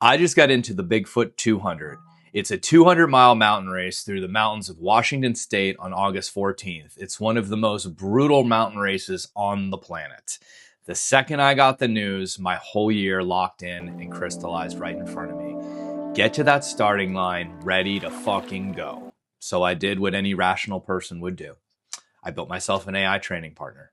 I just got into the Bigfoot 200. It's a 200-mile mountain race through the mountains of Washington State on August 14th. It's one of the most brutal mountain races on the planet. The second I got the news, my whole year locked in and crystallized right in front of me. Get to that starting line, ready to fucking go. So I did what any rational person would do. I built myself an AI training partner.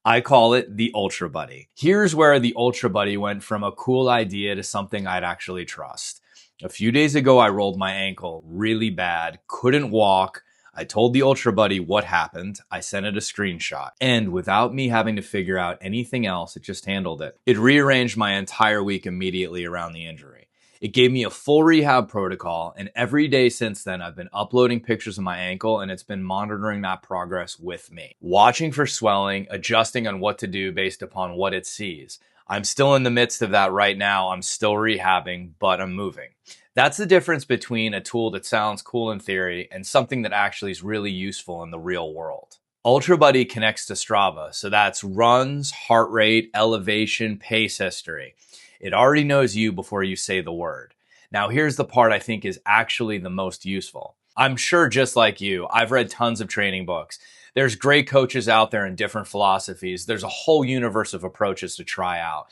I call it the Ultra Buddy. Here's where the Ultra Buddy went from a cool idea to something I'd actually trust. A few days ago, I rolled my ankle really bad, couldn't walk. I told the Ultra Buddy what happened. I sent it a screenshot. And without me having to figure out anything else, it just handled it. It rearranged my entire week immediately around the injury. It gave me a full rehab protocol, and every day since then, I've been uploading pictures of my ankle, and it's been monitoring that progress with me. Watching for swelling, adjusting on what to do based upon what it sees. I'm still in the midst of that right now. I'm still rehabbing, but I'm moving. That's the difference between a tool that sounds cool in theory and something that actually is really useful in the real world. Ultra Buddy connects to Strava, so that's runs, heart rate, elevation, pace history. It already knows you before you say the word. Now, here's the part I think is actually the most useful. I'm sure just like you, I've read tons of training books. There's great coaches out there in different philosophies. There's a whole universe of approaches to try out.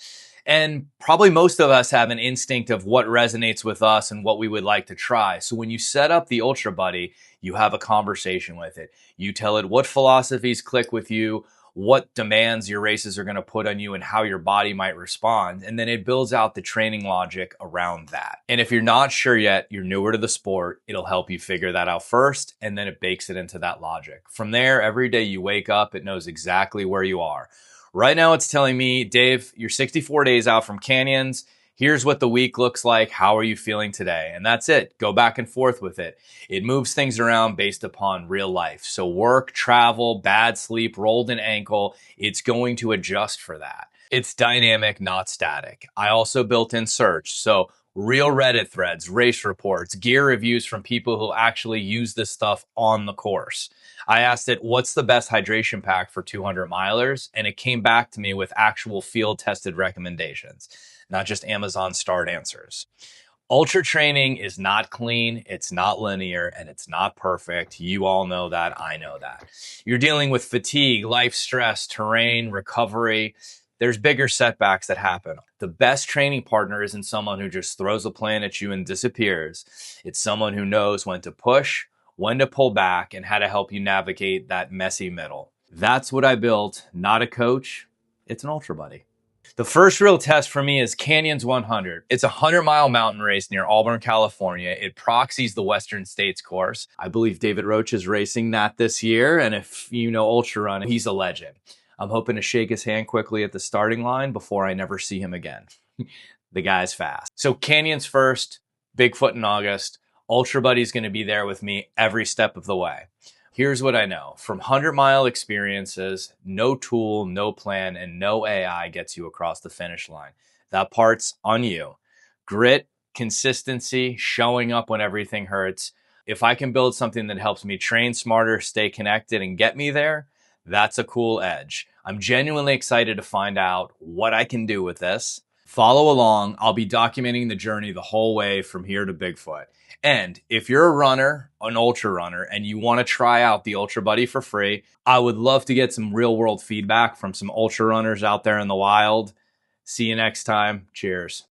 And probably most of us have an instinct of what resonates with us and what we would like to try. So when you set up the Ultra Buddy, you have a conversation with it. You tell it what philosophies click with you, what demands your races are going to put on you, and how your body might respond. And then it builds out the training logic around that. And if you're not sure yet, you're newer to the sport, it'll help you figure that out first, and then it bakes it into that logic. From there, every day you wake up, it knows exactly where you are. Right now, it's telling me, Dave, you're 64 days out from canyons. Here's what the week looks like. How are you feeling today? And that's it. Go back and forth with it. It moves things around based upon real life. So work, travel, bad sleep, rolled an ankle, it's going to adjust for that. It's dynamic, not static. I also built in search. So real Reddit threads, race reports, gear reviews from people who actually use this stuff on the course. I asked it, what's the best hydration pack for 200 milers? And it came back to me with actual field tested recommendations, not just Amazon starred answers. Ultra training is not clean, it's not linear, and it's not perfect. You all know that, I know that. You're dealing with fatigue, life stress, terrain, recovery. There's bigger setbacks that happen. The best training partner isn't someone who just throws a plan at you and disappears. It's someone who knows when to push, when to pull back, and how to help you navigate that messy middle. That's what I built, not a coach. It's an Ultra Buddy. The first real test for me is Canyons 100. It's a 100-mile mountain race near Auburn, California. It proxies the Western States course. I believe David Roach is racing that this year, and if you know Ultra Run, he's a legend. I'm hoping to shake his hand quickly at the starting line before I never see him again. The guy's fast. So Canyons first, Bigfoot in August. Ultra Buddy's going to be there with me every step of the way. Here's what I know. From 100-mile experiences, no tool, no plan, and no AI gets you across the finish line. That part's on you. Grit, consistency, showing up when everything hurts. If I can build something that helps me train smarter, stay connected, and get me there, that's a cool edge. I'm genuinely excited to find out what I can do with this. Follow along. I'll be documenting the journey the whole way from here to Bigfoot. And if you're a runner, an ultra runner, and you want to try out the Ultra Buddy for free, I would love to get some real world feedback from some ultra runners out there in the wild. See you next time. Cheers.